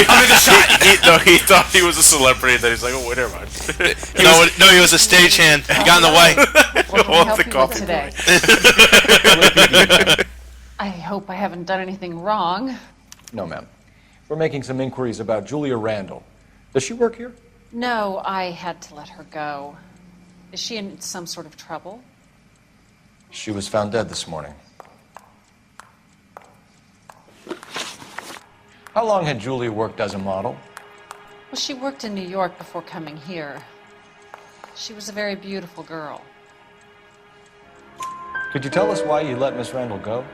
I'm in the shot. He thought he was a celebrity. Then he's like, oh, wait, never mind. He was a stagehand. He got in the way. What can we help the you coffee with today? I hope I haven't done anything wrong. No, ma'am. We're making some inquiries about Julia Randall. Does she work here? No, I had to let her go. Is she in some sort of trouble? She was found dead this morning. How long had Julia worked as a model? Well, she worked in New York before coming here. She was a very beautiful girl. Could you tell us why you let Miss Randall go?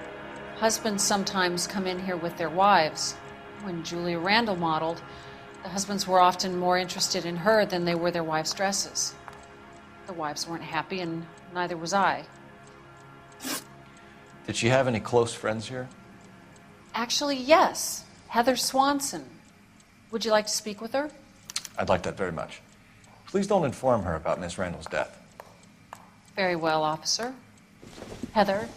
Husbands sometimes come in here with their wives. When Julia Randall modeled, the husbands were often more interested in her than they were their wives' dresses. The wives weren't happy, and neither was I. Did she have any close friends here? Actually, yes. Heather Swanson. Would you like to speak with her? I'd like that very much. Please don't inform her about Miss Randall's death. Very well, officer. Heather,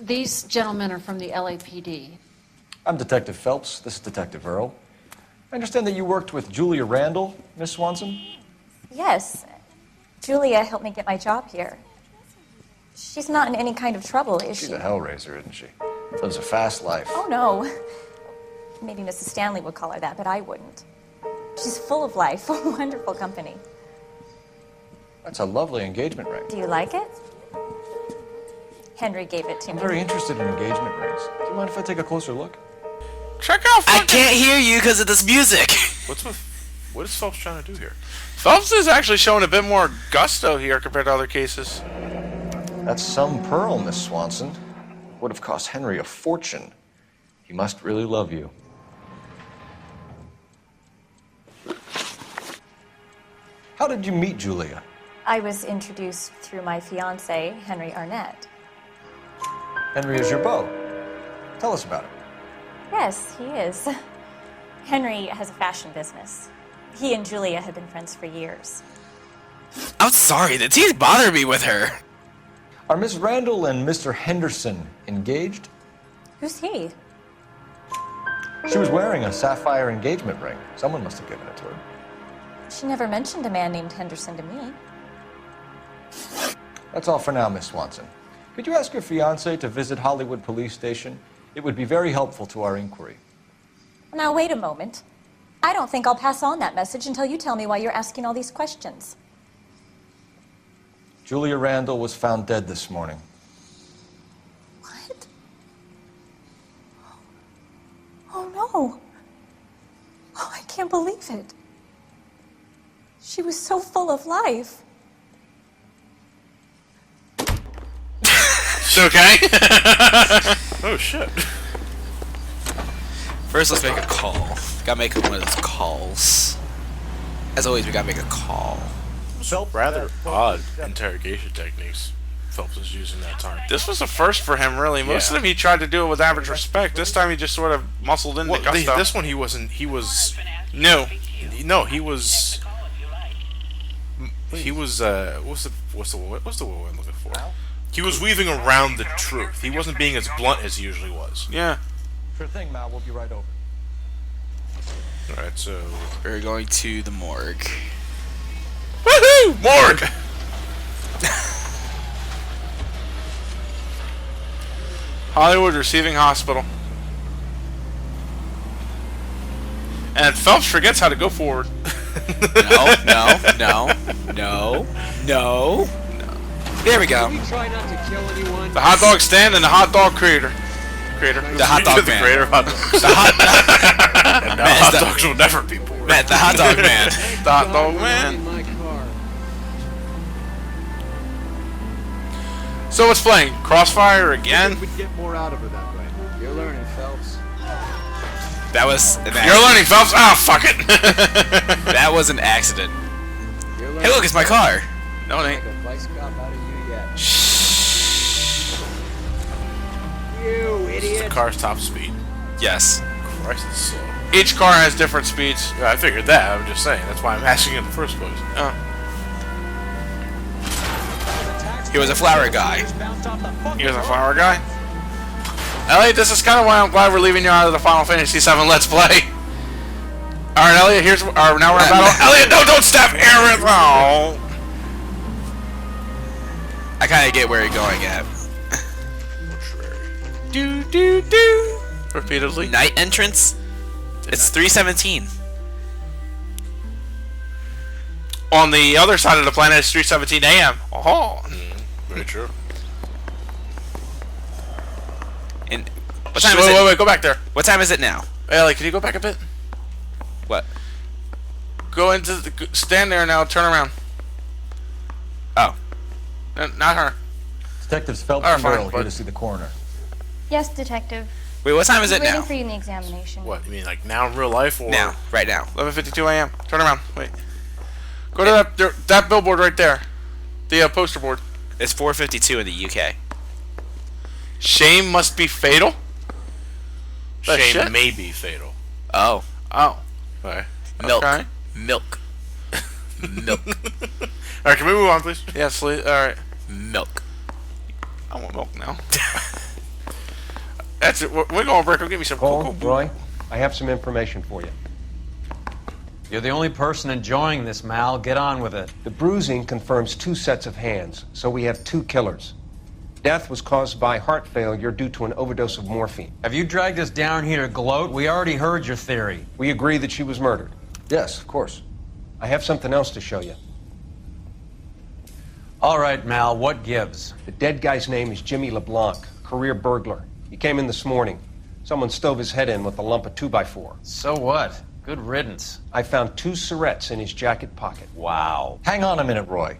these gentlemen are from the LAPD. I'm Detective Phelps. This is Detective Earl. I understand that you worked with Julia Randall, Miss Swanson? Yes. Julia helped me get my job here. She's not in any kind of trouble, is she? She's a hellraiser, isn't she? Lives a fast life. Oh, no. Maybe Mrs. Stanley would call her that, but I wouldn't. She's full of life, wonderful company. That's a lovely engagement ring. Do you like it? Henry gave it to I'm me. very interested in engagement rings. Do you mind if I take a closer look? Check out. I can't hear you because of this music. What is Phelps trying to do here? Phelps is actually showing a bit more gusto here compared to other cases. That's some pearl, Miss Swanson. Would have cost Henry a fortune. He must really love you. How did you meet Julia? I was introduced through my fiancé, Henry Arnett. Henry is your beau. Tell us about it. Yes, he is. Henry has a fashion business. He and Julia have been friends for years. I'm sorry, the teens bother me with her. Are Miss Randall and Mr. Henderson engaged? Who's he? She was wearing a sapphire engagement ring. Someone must have given it to her. She never mentioned a man named Henderson to me. That's all for now, Miss Swanson. Could you ask your fiancé to visit Hollywood Police Station? It would be very helpful to our inquiry. Now, wait a moment. I don't think I'll pass on that message until you tell me why you're asking all these questions. Julia Randall was found dead this morning. What? Oh, no. Oh, I can't believe it. She was so full of life. It's okay. Oh shit. First, let's make a call. Gotta make one of those calls. As always, we gotta make a call. Rather odd interrogation techniques Phelps was using that time. This was a first for him, really. Most of them he tried to do it with average respect. This time he just sort of muscled in the gusto. This one he wasn't. He was no. He was. What's the word I'm looking for? He was weaving around the truth. He wasn't being as blunt as he usually was. Yeah. Sure thing, Mal. We'll be right over. Alright, so We're going to the morgue. woohoo! Morgue! Hollywood Receiving Hospital. And Phelps forgets how to go forward. No. There we go. Try not to kill anyone. The hot dog stand and the hot dog creator. The hot dog the man. creator of hot dogs. The hot, And now hot dogs will never be boring. Matt, the hot dog man. The hot dog man. In my car. So what's playing? Crossfire again? We'd get more out of her that way. You're learning, Phelps. That was an accident. You're learning, Phelps. Ah, fuck it. That was an accident. You're learning. Hey, look, it's my car. No, it ain't. Make a vice cop out of you yet. Shh. You This is the idiot. car's top speed. Yes. Christ, it's slow. Each car has different speeds. I figured that. I'm just saying. That's why I'm asking in the first place. He was a flower guy. He was a flower guy? Elliot, this is kind of why I'm glad we're leaving you out of the Final Fantasy VII Let's Play. Alright, Elliot, here's... now we're in battle. Elliot, no, don't stab Aaron! Oh. I kind of get where you're going at. Do. Repeatedly. Night entrance? It's 3:17. On the other side of the planet, it's 3:17 a.m. Oh. Very true. And what time is it? Wait, go back there. What time is it now? Elliot, can you go back a bit? What? Go into the... Stand there now, turn around. Oh. Not her. Detectives Phelps All and right, Merrill fine, here to see the coroner. Yes, detective. Wait, what time is it Waiting now? for you in the examination. What, you mean like now in real life or... Now, right now. 11:52 a.m. Turn around. Wait. Go to that billboard right there. The poster board. It's 4:52 in the UK. Shame must be fatal? That Shame shit? may be fatal. Oh. Oh. Okay. Milk. Okay. Milk. Milk. Alright, can we move on, please? Yes, please. Alright. Milk. I want milk now. That's it. We're going, Brick. Give me some Cole, cocoa. Roy, I have some information for you. You're the only person enjoying this, Mal. Get on with it. The bruising confirms 2 sets of hands, so we have 2 killers. Death was caused by heart failure due to an overdose of morphine. Have you dragged us down here to gloat? We already heard your theory. We agree that she was murdered. Yes, of course. I have something else to show you. All right, Mal, what gives? The dead guy's name is Jimmy LeBlanc, career burglar. He came in this morning. Someone stove his head in with a lump of 2x4. So what? Good riddance. I found 2 syrettes in his jacket pocket. Wow. Hang on a minute, Roy.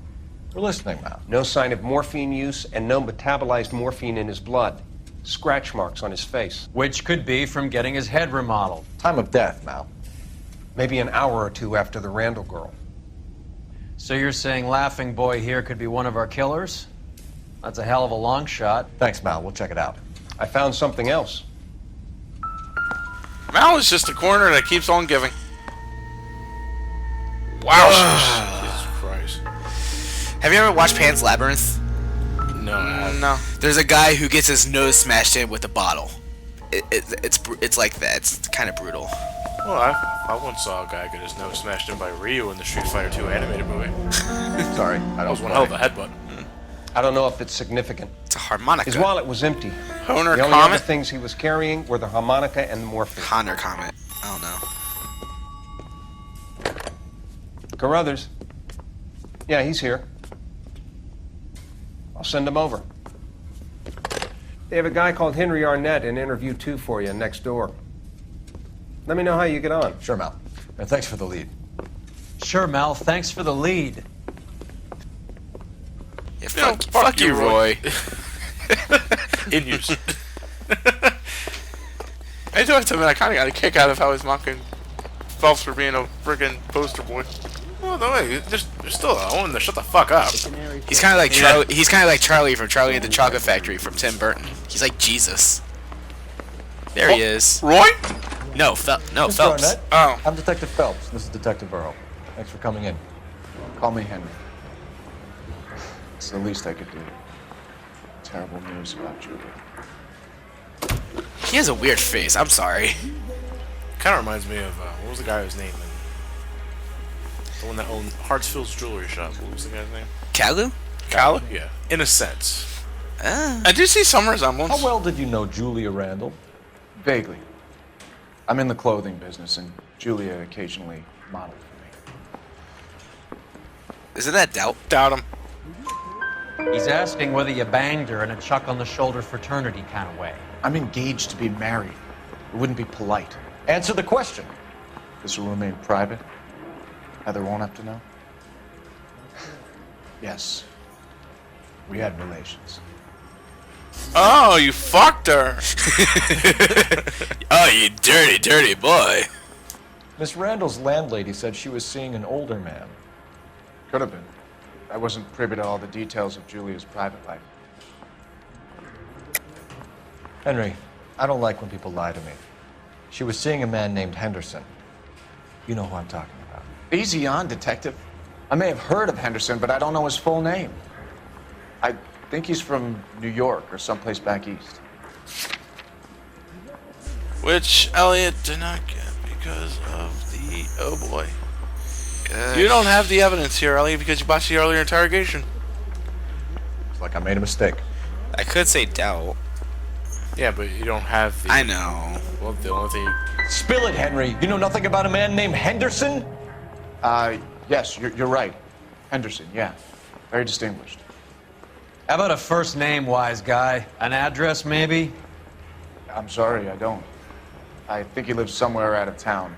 We're listening now. No sign of morphine use and no metabolized morphine in his blood. Scratch marks on his face. Which could be from getting his head remodeled. Time of death, Mal. Maybe an hour or 2 after the Randall girl. So you're saying Laughing Boy here could be one of our killers? That's a hell of a long shot. Thanks, Mal. We'll check it out. I found something else. Mal is just a corner that keeps on giving. Wow. Jesus Christ. Have you ever watched Pan's Labyrinth? No, I haven't. No. There's a guy who gets his nose smashed in with a bottle. It's like that. It's kind of brutal. Well, I once saw a guy get his nose smashed in by Ryu in the Street Fighter 2 animated movie. Sorry, I That don't was one hell of a headbutt. I don't know if it's significant. It's a harmonica. His wallet was empty. Honer The only other Comet. things he was carrying were the harmonica and the morphine. Connor comment. I don't know. Carruthers. Yeah, he's here. I'll send him over. They have a guy called Henry Arnett in interview 2 for you next door. Let me know how you get on. Sure, Mal. And thanks for the lead. Sure, Mal, thanks for the lead. Yeah, No, fuck you, Roy. In use. I do have to admit, I kind of got a kick out of how he's mocking Phelps for being a friggin' poster boy. Well, no way. They're still owning the shut the fuck up. He's kind of like Charlie. He's kind of like Charlie from Charlie and the Chocolate Factory from Tim Burton. He's like Jesus. There he is. Roy? No, Mr. Phelps. Arnett? Oh. I'm Detective Phelps. This is Detective Earl. Thanks for coming in. Call me Henry. It's the least I could do. Terrible news about Julie. He has a weird face. I'm sorry. Kind of reminds me of what was the guy's name? The one that owned Hartsfield's jewelry shop. What was the guy's name? Kalu? Kala? Yeah, in a sense. I do see some resemblance. How well did you know Julia Randall? Vaguely. I'm in the clothing business, and Julia occasionally modeled for me. Isn't that Doubt? Doubt him. He's asking whether you banged her in a chuck-on-the-shoulder fraternity kind of way. I'm engaged to be married. It wouldn't be polite. Answer the question. This will remain private. Heather won't have to know. Yes. We had relations. Oh, you fucked her. Oh, you dirty, dirty boy. Miss Randall's landlady said she was seeing an older man. Could have been. I wasn't privy to all the details of Julia's private life. Henry, I don't like when people lie to me. She was seeing a man named Henderson. You know who I'm talking about. Easy on, Detective. I may have heard of Henderson, but I don't know his full name. I think he's from New York or someplace back east. which Elliot did not get because of the oh boy. You don't have the evidence here, Elliot, because you botched the earlier interrogation. Looks like I made a mistake. I could say doubt. Yeah, but you don't have the... I know. Well, the only thing... Spill it, Henry. You know nothing about a man named Henderson? Yes, you're right. Henderson, yeah. Very distinguished. How about a first name, wise guy? An address, maybe? I'm sorry, I don't. I think he lives somewhere out of town.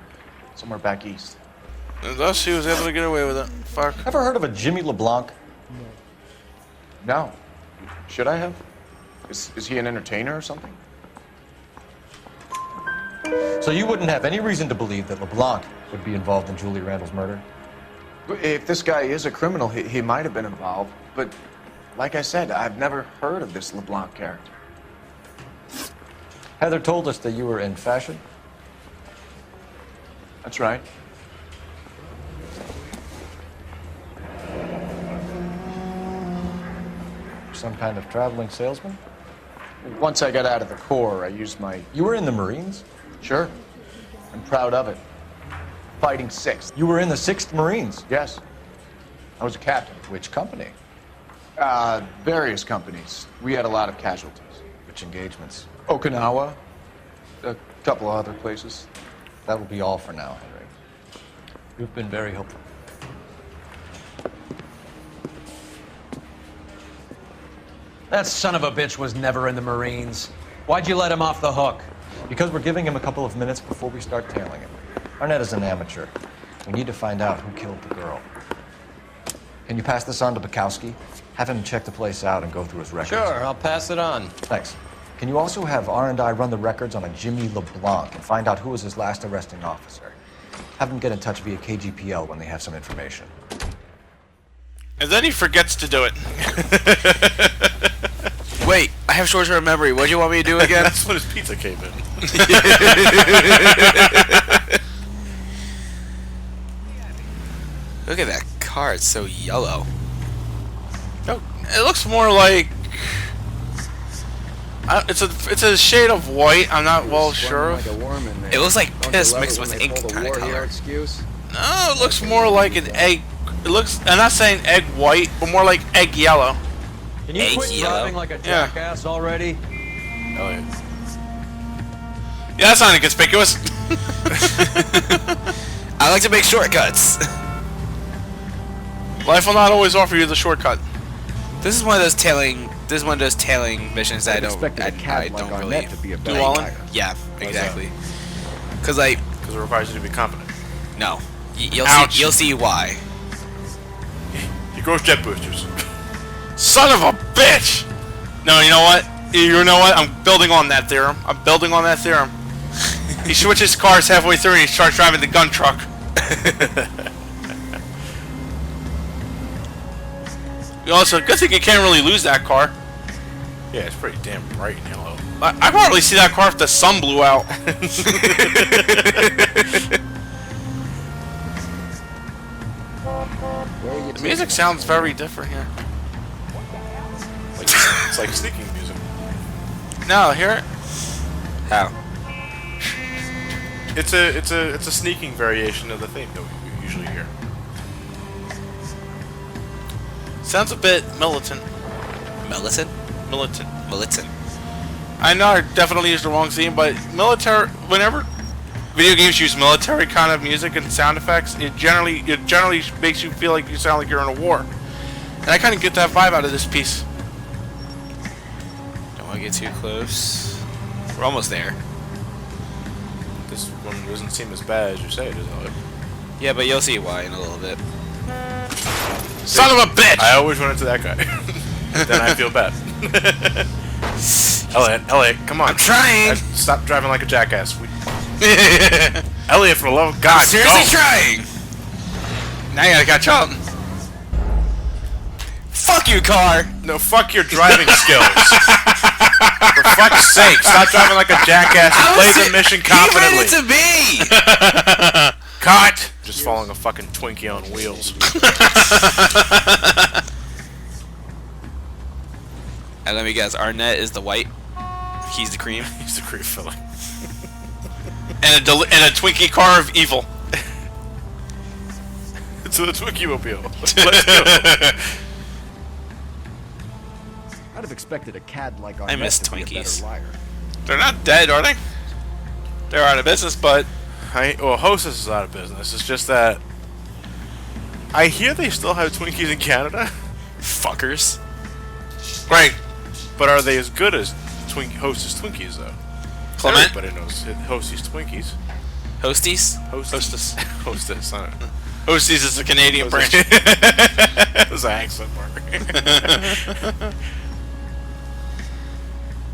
Somewhere back east. And thus he was able to get away with it. Fuck. Ever heard of a Jimmy LeBlanc? No. Should I have? Is he an entertainer or something? So you wouldn't have any reason to believe that LeBlanc would be involved in Julie Randall's murder? If this guy is a criminal, he might have been involved. But like I said, I've never heard of this LeBlanc character. Heather told us that you were in fashion. That's right. Some kind of traveling salesman? Once I got out of the Corps, I used my... You were in the Marines? Sure. I'm proud of it. Fighting 6th. You were in the 6th Marines? Yes. I was a captain. Which company? Various companies. We had a lot of casualties. Which engagements? Okinawa. A couple of other places. That will be all for now, Henry. You've been very helpful. That son of a bitch was never in the Marines. Why'd you let him off the hook? Because we're giving him a couple of minutes before we start tailing him. Arnett is an amateur. We need to find out who killed the girl. Can you pass this on to Bukowski? Have him check the place out and go through his records. Sure, I'll pass it on. Thanks. Can you also have R&I run the records on a Jimmy LeBlanc and find out who was his last arresting officer? Have them get in touch via KGPL when they have some information. And then he forgets to do it. Wait, I have short-term memory. What do you want me to do again? That's when his pizza came in. Look at that car. It's so yellow. Oh, it looks more like... it's a shade of white. I'm not well sure. Like a worm in there. It looks like Don't piss you love mixed it when with they ink pull the kind of war hero color. excuse? No, it looks more like an egg. It looks... I'm not saying egg white, but more like egg yellow. Can you Egg quit yellow? driving like a jackass already? Elliot. Yeah, that's not inconspicuous. I like to make shortcuts. Life will not always offer you the shortcut. This is one of those tailing. This is one of those tailing missions that I don't really do all in. Yeah, exactly. Because it requires you to be confident. No, you'll Ouch. see. You'll see why. He grows jet boosters. Son of a bitch! No, you know what? I'm building on that theorem. I'm building on that theorem. He switches cars halfway through and he starts driving the gun truck. Also, good thing you can't really lose that car. Yeah, it's pretty damn bright and yellow. I can hardly see that car if the sun blew out. The music sounds very different here. It's like sneaking music. No, hear it? How? It's a sneaking variation of the theme that we usually hear. Sounds a bit militant. Militant? Militant. Militant. I know I definitely used the wrong theme, but military. Whenever video games use military kind of music and sound effects, it generally makes you feel like you sound like you're in a war. And I kind of get that vibe out of this piece. Don't want to get too close. We're almost there. This one doesn't seem as bad as you say it is, Elliot. Yeah, but you'll see why in a little bit. Son of a bitch! I always run into that guy. Then I feel bad. Elliot, come on. I'm trying! Stop driving like a jackass. Elliot, for the love of God, I'm seriously go. trying! Now you gotta catch up. Fuck you, car! No, fuck your driving skills. For fuck's sake, stop driving like a jackass and play the mission confidently. He ran into me! Cut! Just following a fucking Twinkie on wheels. And let me guess, Arnett is the white. He's the cream. He's the cream filling. And a Twinkie car of evil. To the Twinkie mobile. Let's go. I'd have expected a cad like Arnett I miss to be a Twinkies. better liar. They're not dead, are they? They're out of business, but well, Hostess is out of business. It's just that I hear they still have Twinkies in Canada. Fuckers. Right, but are they as good as Hostess Twinkies though? Clement? Everybody knows Hostess Twinkies. Hosties? Hostess. Hostess. I don't know. Hosties is a Canadian branch. That was an accent mark.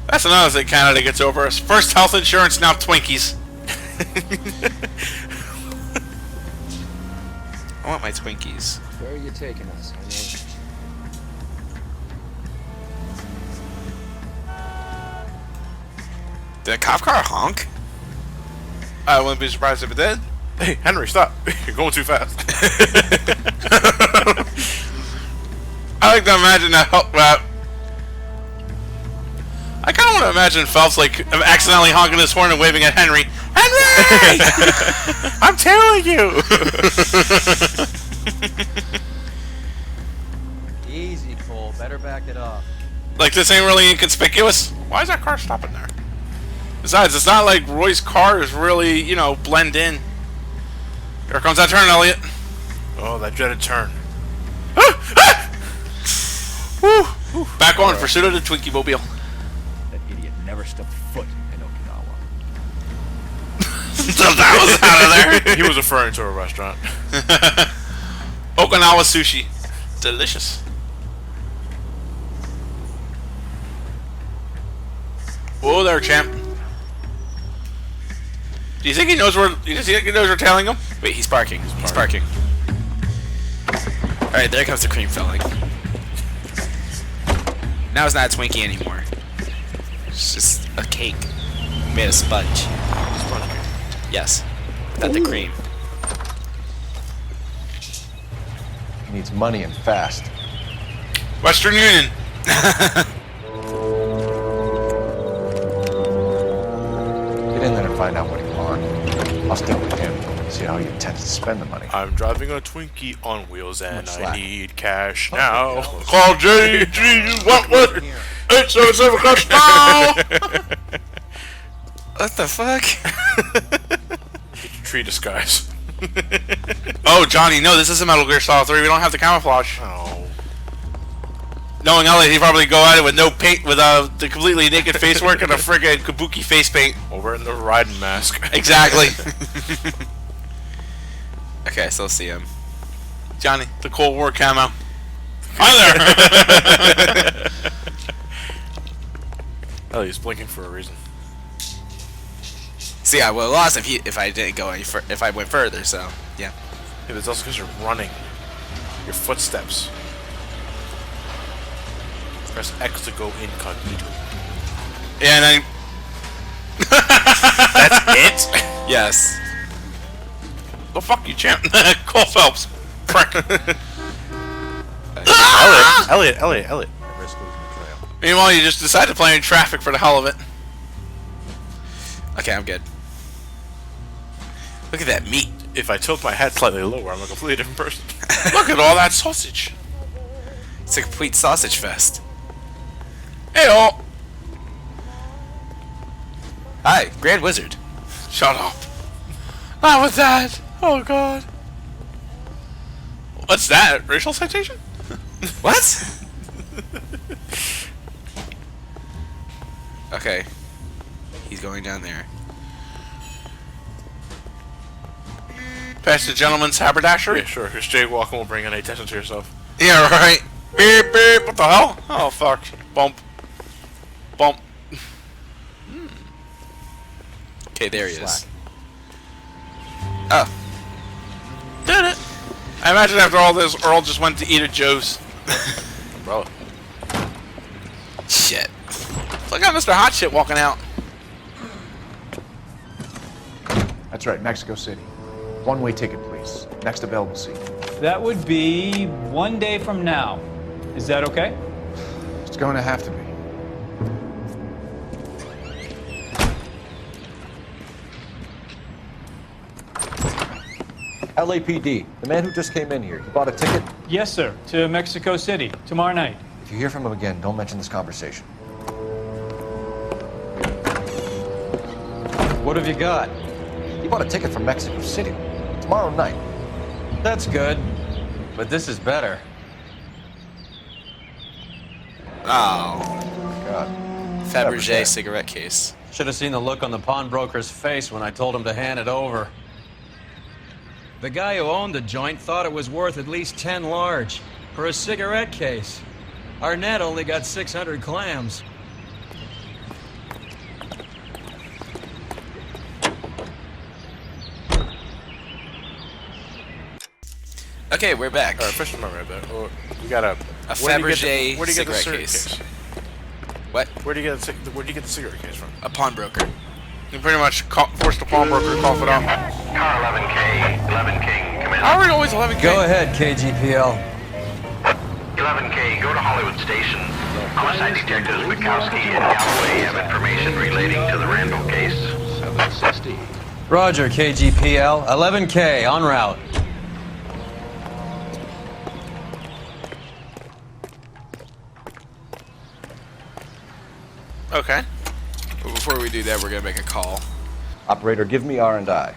That's another thing Canada gets over us. First health insurance, now Twinkies. I want my Twinkies. Where are you taking us, Henry? Did a cop car honk? I wouldn't be surprised if it did. Hey, Henry, stop. You're going too fast. I like to imagine that. I kind of want to imagine Phelps like accidentally honking his horn and waving at Henry. Henry! I'm telling you. Easy, Cole. Better back it up. Like this ain't really inconspicuous. Why is that car stopping there? Besides, it's not like Roy's car is really, you know, blend in. Here comes that turn, Elliot. Oh, that dreaded turn. Woo. Back on, pursuit of the Twinkie mobile. That idiot never stepped foot in Okinawa. So that was out of there. He was referring to a restaurant. Okinawa sushi. Delicious. Whoa there, champ. Do you think he knows where? Do you think he knows we're tailing him? Wait, he's parking. He's parking. All right, there comes the cream filling. Now it's not a Twinkie anymore. It's just a cake made of sponge. Sponge cake. Yes, without the cream. He needs money and fast. Western Union. Get in there and find out what he wants. I'll stay with him. See how he intends to spend the money. I'm driving a Twinkie on wheels and I slack. need cash now. Call JG Wentworth 877 cash now. What the fuck? Tree disguise. Oh, Johnny, no, this isn't Metal Gear Solid 3. We don't have the camouflage. Oh. Knowing Elliot, he'd probably go at it with no paint, with the completely naked face work and a friggin' kabuki face paint. Well, we're in the riding mask. Exactly. Okay, I still see him. Johnny, the Cold War camo. Hi there! Elliot's blinking for a reason. See, I would have lost if I didn't go any if I went further. So yeah. Yeah, it's also because you're running. Your footsteps. Press X to go incognito. Yeah, and I. That's it? Yes. The fuck you, champ? Cole Phelps. Prick. Elliot. Risk losing the trail. Meanwhile, you just decide to play in traffic for the hell of it. Okay, I'm good. Look at that meat. If I tilt my head slightly lower, I'm a completely different person. Look at all that sausage. It's a complete sausage fest. Hey-oh! Hi, Grand Wizard. Shut up. Not with that. Oh, God. What's that? Racial citation? What? Okay. He's going down there. Past the gentleman's haberdashery? Yeah, sure. Because jaywalking will bring any attention to yourself. Yeah, right. Beep, beep. What the hell? Oh, fuck. Bump. Bump. Okay, there he is. Oh. Did it. I imagine after all this, Earl just went to eat at Joe's. Umbrella. Shit. Look at Mr. Hot Shit walking out. That's right, Mexico City. One-way ticket, please. Next available seat. That would be 1 day from now. Is that okay? It's going to have to be. LAPD, the man who just came in here, he bought a ticket? Yes, sir. To Mexico City, tomorrow night. If you hear from him again, don't mention this conversation. What have you got? He bought a ticket from Mexico City. Tomorrow night. That's good. But this is better. Oh. God. Fabergé cigarette case. Should have seen the look on the pawnbroker's face when I told him to hand it over. The guy who owned the joint thought it was worth at least 10 large for a cigarette case. Arnett only got 600 clams. Okay, we're back. Alright, first remember that. Oh, we got a Fabergé where do you get the cigarette cigarette case. case? What? Where do you get the cigarette case from? A pawnbroker. You pretty much forced the pawnbroker to cough it up. Car 11K, 11 King, come in. How are we always 11K? Go ahead, KGPL. 11K, go to Hollywood Station. Homicide detectives Bukowski and Galloway have information relating to the Randall case. 760. Roger, KGPL. 11K, en route. Okay. But before we do that, we're gonna make a call. Operator, give me R&I.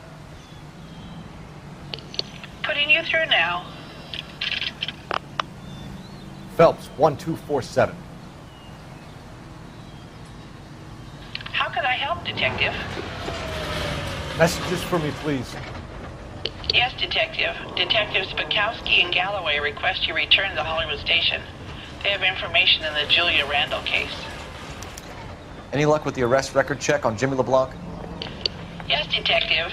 Putting you through now. Phelps, 1247. How can I help, Detective? Messages for me, please. Yes, Detective. Detectives Bukowski and Galloway request you return to the Hollywood Station. They have information in the Julia Randall case. Any luck with the arrest record check on Jimmy LeBlanc? Yes, Detective.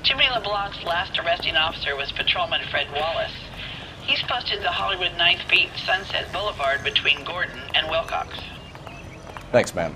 Jimmy LeBlanc's last arresting officer was Patrolman Fred Wallace. He's posted the Hollywood 9th Beat Sunset Boulevard between Gordon and Wilcox. Thanks, ma'am.